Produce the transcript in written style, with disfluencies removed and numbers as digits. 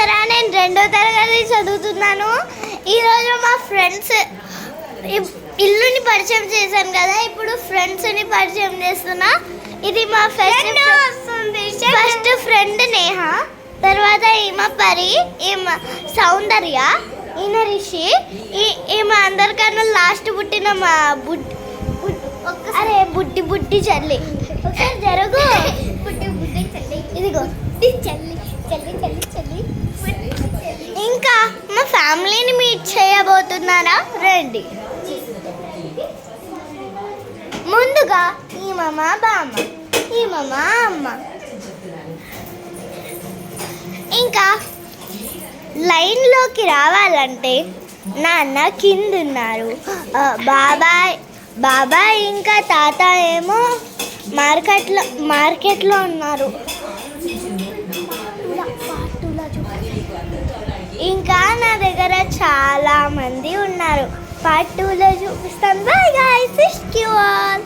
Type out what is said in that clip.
బాగున్నారా? నేను 2వ తరగతి చదువుతున్నాను. ఈరోజు మా ఫ్రెండ్స్ ఇల్లుని పరిచయం చేశాను కదా, ఇప్పుడు ఫ్రెండ్స్ని పరిచయం చేస్తున్నా. ఇది మా ఫస్ట్ ఫ్రెండ్ నేహ, తర్వాత ఈమె పరి, ఈమె సౌందర్య, ఈయన రిషి, ఈమె అందరికన్నా లాస్ట్ పుట్టిన మా బుడ్డి బుడ్డి చెల్లి. ఒకసారి జరుగు. ఇదిగో చెల్లి చెల్లి చెల్లి చెల్లి. ఇంకా మా ఫ్యామిలీని మీట్ చేయబోతున్నారా? రండి. ముందుగా ఈమె మా బామ్మ, ఈమె మా అమ్మ. ఇంకా లైన్లోకి రావాలంటే నాన్న కింద ఉన్నారు, బాబాయ్ ఇంకా తాత ఏమో మార్కెట్లో ఉన్నారు. ఇంకా నా దగ్గర చాలా మంది ఉన్నారు. పార్ట్ 2లో చూపిస్తాను. Bye guys, wish you all.